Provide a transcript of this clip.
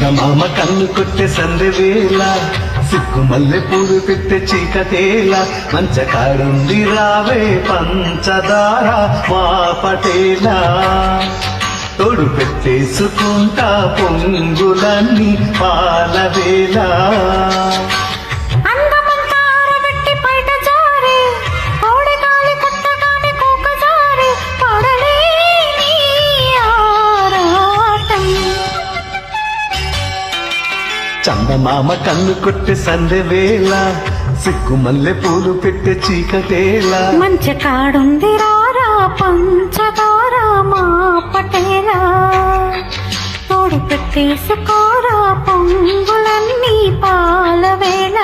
చందమామ కన్ను కొట్టే సందెవేళ సిగ్గు మల్లె పూలు పెట్టే చీకటేల మంచకాడుంది రావే పంచదార మా పటేలా తోడు పెట్టేసుకుంటా పొంగులన్నీ పాలవేళ చందమామ కన్ను కొట్టే సందెవేళ సిగ్గు మల్లె పూలు పెట్టే చీకటేల మంచి కాడుంది రారా పంచదార మా పటేలా తోడు పెట్టేసుకోరా పొంగులన్నీ పాలవేళ